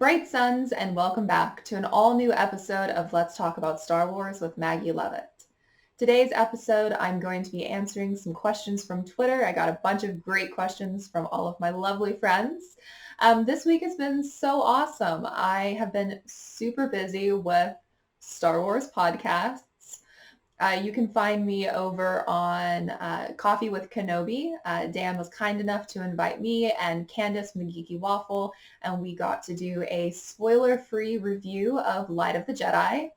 Bright suns, and welcome back to an all-new episode of Let's Talk About Star Wars with Maggie Levitt. Today's episode, I'm going to be answering some questions from Twitter. I got a bunch of great questions from all of my lovely friends. This week has been so awesome. I have been super busy with Star Wars podcasts. You can find me over on Coffee with Kenobi. Dan was kind enough to invite me and Candace from the Geeky Waffle, and we got to do a spoiler-free review of Light of the Jedi.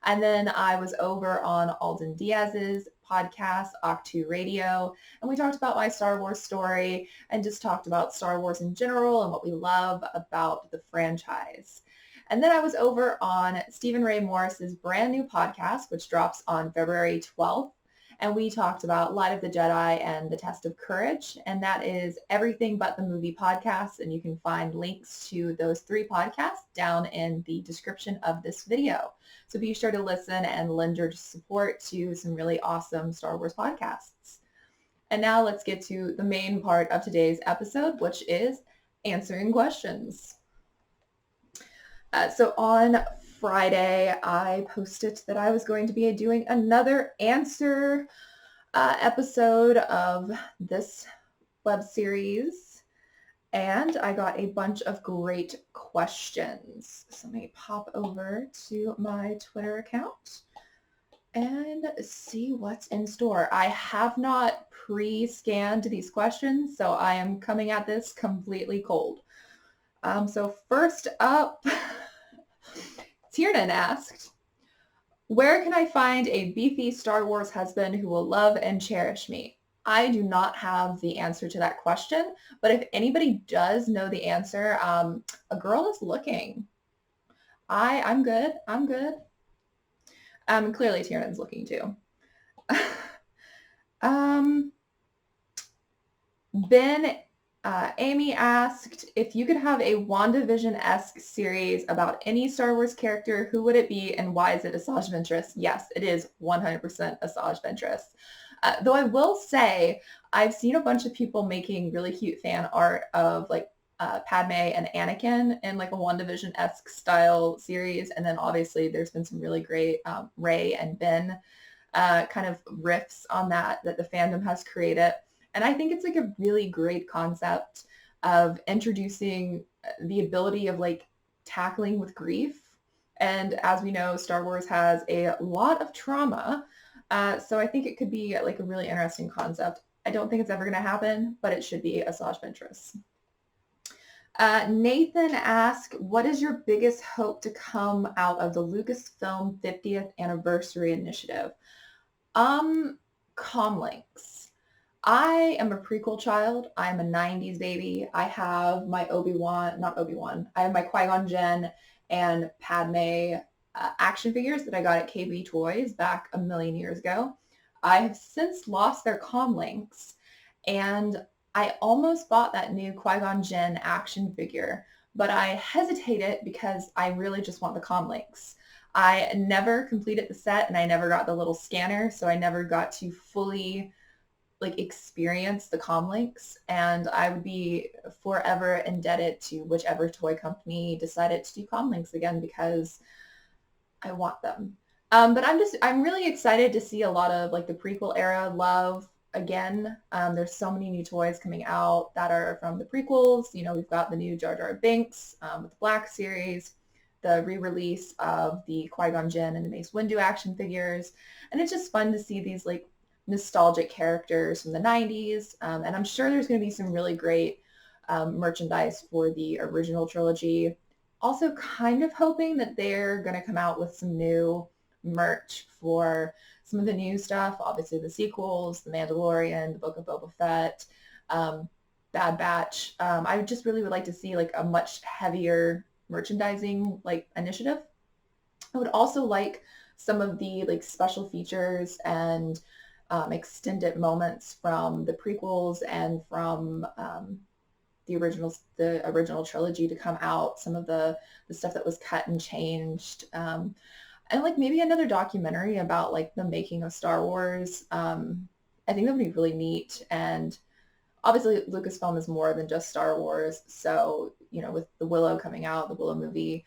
And then I was over on Alden Diaz's podcast, Octu Radio, and we talked about my Star Wars story and just talked about Star Wars in general and what we love about the franchise. And then I was over on Stephen Ray Morris's brand new podcast, which drops on February 12th. And we talked about Light of the Jedi and the Test of Courage. And that is Everything But the Movie podcast. And you can find links to those 3 podcasts down in the description of this video. So be sure to listen and lend your support to some really awesome Star Wars podcasts. And now let's get to the main part of today's episode, which is answering questions. So on Friday, I posted that I was going to be doing another answer episode of this web series, and I got a bunch of great questions. So let me pop over to my Twitter account and see what's in store. I have not pre-scanned these questions, so I am coming at this completely cold. So first up, Tiernan asked, where can I find a beefy Star Wars husband who will love and cherish me? I do not have the answer to that question, but if anybody does know the answer, a girl is looking. I'm good. I'm good. Clearly Tiernan's looking too. Amy asked, if you could have a WandaVision-esque series about any Star Wars character, who would it be and why is it Asajj Ventress? Yes, it is 100% Asajj Ventress. Though I will say, I've seen a bunch of people making really cute fan art of like Padme and Anakin in like a WandaVision-esque style series. And then obviously there's been some really great Rey and Ben kind of riffs on that the fandom has created. And I think it's like a really great concept of introducing the ability of like tackling with grief. And as we know, Star Wars has a lot of trauma. So I think it could be like a really interesting concept. I don't think it's ever going to happen, but it should be Asajj Ventress. Nathan asked, what is your biggest hope to come out of the Lucasfilm 50th anniversary initiative? Comlinks. I am a prequel child. I'm a 90s baby. I have my I have my Qui-Gon Jinn and Padme action figures that I got at KB Toys back a million years ago. I have since lost their comlinks, and I almost bought that new Qui-Gon Jinn action figure, but I hesitated because I really just want the comlinks. I never completed the set and I never got the little scanner, so I never got to fully like experience the comlinks, and I would be forever indebted to whichever toy company decided to do comlinks again because I want them. But I'm really excited to see a lot of like the prequel era love again. There's so many new toys coming out that are from the prequels. You know, we've got the new Jar Jar Binks with the Black series, the re-release of the Qui-Gon Jinn and the Mace Windu action figures, and it's just fun to see these like nostalgic characters from the 90s. And I'm sure there's going to be some really great merchandise for the original trilogy. Also kind of hoping that they're going to come out with some new merch for some of the new stuff. Obviously the sequels, The Mandalorian, The Book of Boba Fett, Bad Batch. I just really would like to see like a much heavier merchandising like initiative. I would also like some of the like special features and extended moments from the prequels and from the original trilogy to come out, some of the stuff that was cut and changed, and like maybe another documentary about like the making of Star Wars. I think that would be really neat. And obviously Lucasfilm is more than just Star Wars, so with the Willow coming out, the Willow movie,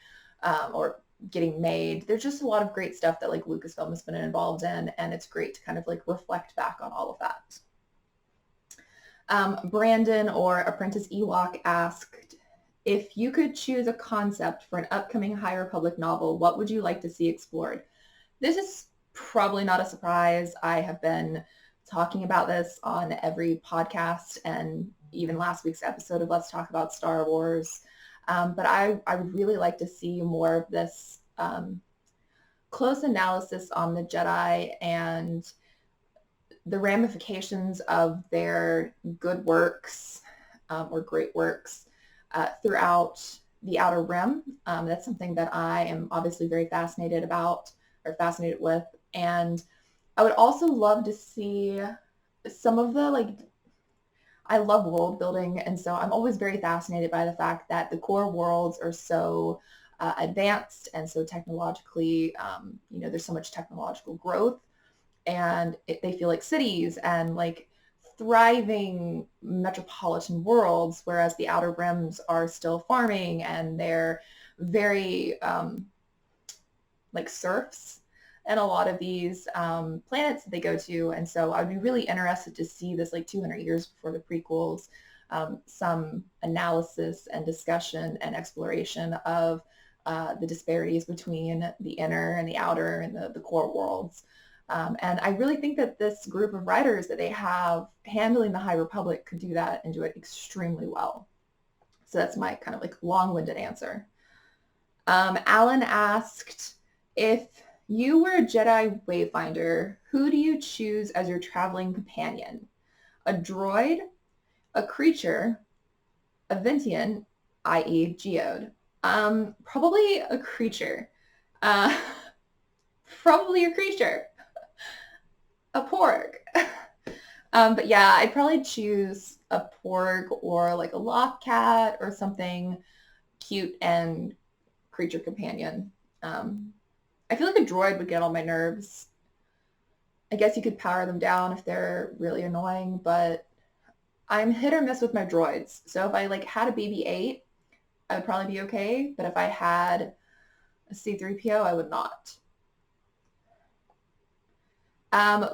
or getting made. There's just a lot of great stuff that like Lucasfilm has been involved in, and it's great to kind of like reflect back on all of that. Brandon, or Apprentice Ewok, asked, if you could choose a concept for an upcoming High Republic novel, what would you like to see explored? This is probably not a surprise. I have been talking about this on every podcast and even last week's episode of Let's Talk About Star Wars. But I would really like to see more of this close analysis on the Jedi and the ramifications of their good works or great works throughout the Outer Rim. That's something that I am obviously very fascinated about or fascinated with. And I would also love to see some of the I love world building. And so I'm always very fascinated by the fact that the core worlds are so advanced and so technologically, there's so much technological growth, and they feel like cities and like thriving metropolitan worlds, whereas the Outer Rims are still farming and they're very like serfs and a lot of these planets that they go to. And so I'd be really interested to see this like 200 years before the prequels, some analysis and discussion and exploration of the disparities between the inner and the outer and the core worlds. And I really think that this group of writers that they have handling the High Republic could do that and do it extremely well. So that's my kind of like long-winded answer. Alan asked, if you were a Jedi Wayfinder, who do you choose as your traveling companion? A droid, a creature, a Ventian, i.e. Geode? Probably a creature. Probably a creature. A porg. But yeah, I'd probably choose a porg or like a loft cat or something cute and creature companion. I feel like a droid would get on my nerves. I guess you could power them down if they're really annoying, but I'm hit or miss with my droids. So if I like had a BB-8, I would probably be okay. But if I had a C-3PO, I would not.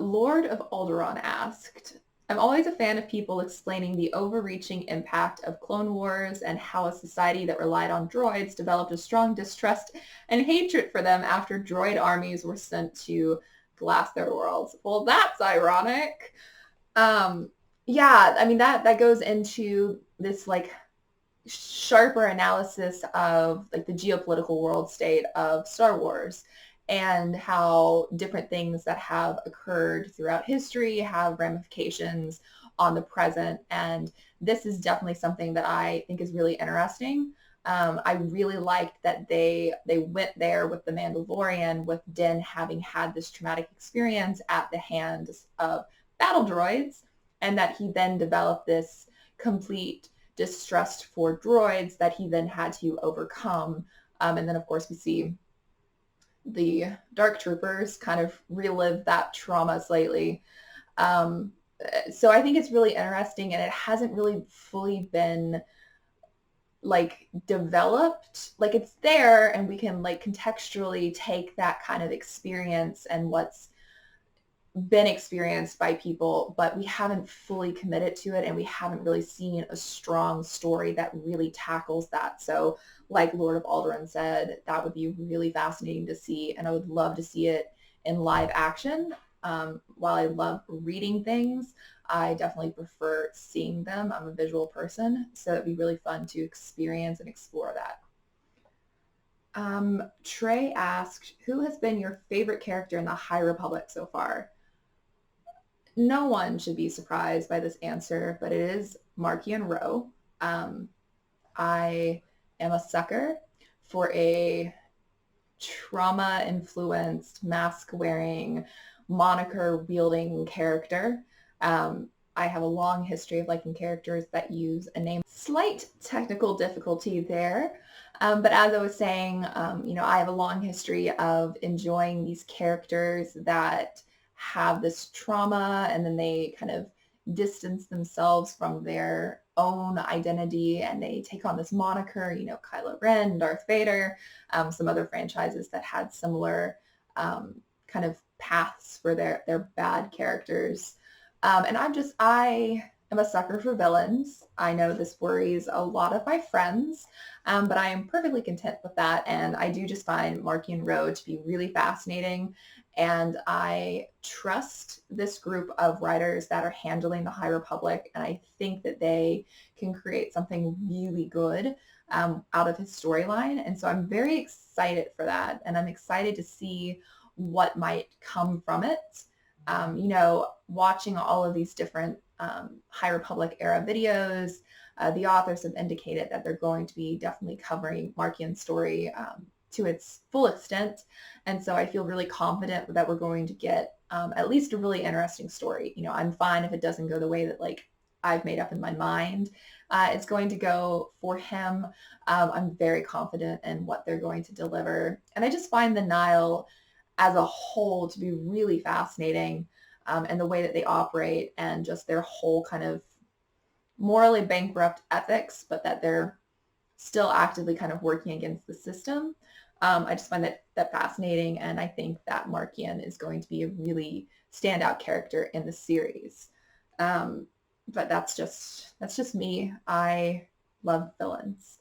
Lord of Alderaan asked, I'm always a fan of people explaining the overreaching impact of Clone Wars and how a society that relied on droids developed a strong distrust and hatred for them after droid armies were sent to glass their worlds. Well, that's ironic. Yeah, I mean, that goes into this like sharper analysis of like the geopolitical world state of Star Wars and how different things that have occurred throughout history have ramifications on the present. And this is definitely something that I think is really interesting. I really liked that they went there with The Mandalorian, with Din having had this traumatic experience at the hands of battle droids, and that he then developed this complete distrust for droids that he then had to overcome. And then, of course, we see the Dark Troopers kind of relive that trauma slightly. So I think it's really interesting, and it hasn't really fully been like developed. Like it's there, and we can like contextually take that kind of experience and what's been experienced by people, but we haven't fully committed to it, and we haven't really seen a strong story that really tackles that. So like Lord of Alderaan said, that would be really fascinating to see, and I would love to see it in live action. While I love reading things, I definitely prefer seeing them. I'm a visual person, so it'd be really fun to experience and explore that. Trey asked, who has been your favorite character in the High Republic so far? No one should be surprised by this answer, but it is Marchion Ro. I am a sucker for a trauma-influenced, mask-wearing, moniker-wielding character. I have a long history of liking characters that use a name. Slight technical difficulty there. But as I was saying, I have a long history of enjoying these characters that have this trauma, and then they kind of distance themselves from their own identity and they take on this moniker, Kylo Ren, Darth Vader, some other franchises that had similar kind of paths for their bad characters. And I am a sucker for villains. I know this worries a lot of my friends, but I am perfectly content with that. And I do just find Markian Road to be really fascinating. And I trust this group of writers that are handling the High Republic. And I think that they can create something really good out of his storyline. And so I'm very excited for that. And I'm excited to see what might come from it. Watching all of these different High Republic era videos, the authors have indicated that they're going to be definitely covering Markian's story to its full extent. And so I feel really confident that we're going to get at least a really interesting story. I'm fine if it doesn't go the way that I've made up in my mind. It's going to go for him. I'm very confident in what they're going to deliver. And I just find the Nihil as a whole to be really fascinating, and the way that they operate and just their whole kind of morally bankrupt ethics, but that they're still actively kind of working against the system. I just find that fascinating, and I think that Markian is going to be a really standout character in the series. But that's just me. I love villains.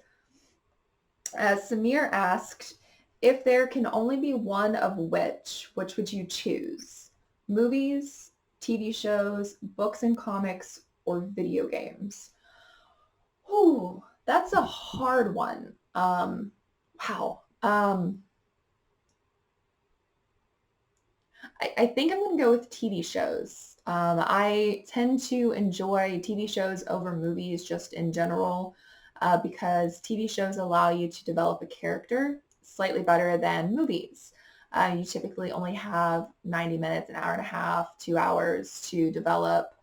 Samir asked, if there can only be one of which would you choose? Movies, TV shows, books and comics, or video games? Ooh, that's a hard one. Wow. I think I'm going to go with TV shows. I tend to enjoy TV shows over movies just in general, because TV shows allow you to develop a character slightly better than movies. You typically only have 90 minutes, an hour and a half, 2 hours to develop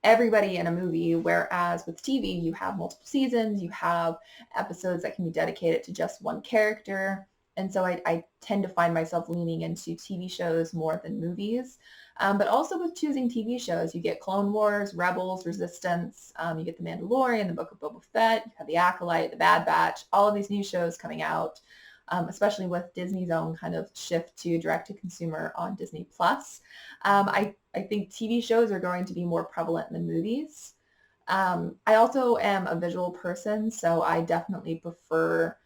everybody in a movie, whereas with TV, you have multiple seasons, you have episodes that can be dedicated to just one character. And so I tend to find myself leaning into TV shows more than movies. But also with choosing TV shows, you get Clone Wars, Rebels, Resistance, you get The Mandalorian, The Book of Boba Fett, you have The Acolyte, The Bad Batch, all of these new shows coming out, especially with Disney's own kind of shift to direct-to-consumer on Disney+. I think TV shows are going to be more prevalent than movies. I also am a visual person, so I definitely prefer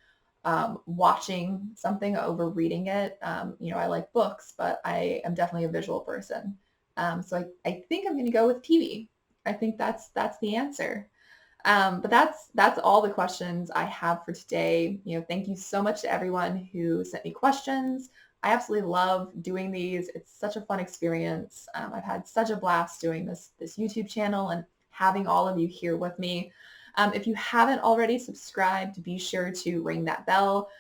watching something over reading it. I like books, but I am definitely a visual person. So I think I'm going to go with TV. I think that's the answer. But that's all the questions I have for today. Thank you so much to everyone who sent me questions. I absolutely love doing these. It's such a fun experience. I've had such a blast doing this YouTube channel and having all of you here with me. If you haven't already subscribed, be sure to ring that bell.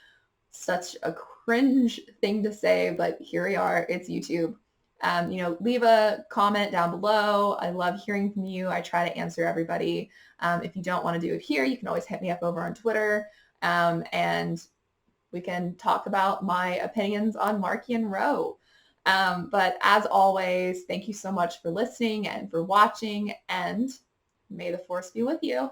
Such a cringe thing to say, but here we are. It's YouTube. Leave a comment down below. I love hearing from you. I try to answer everybody. If you don't want to do it here, you can always hit me up over on Twitter, and we can talk about my opinions on Markian Row. But as always, thank you so much for listening and for watching, and may the force be with you.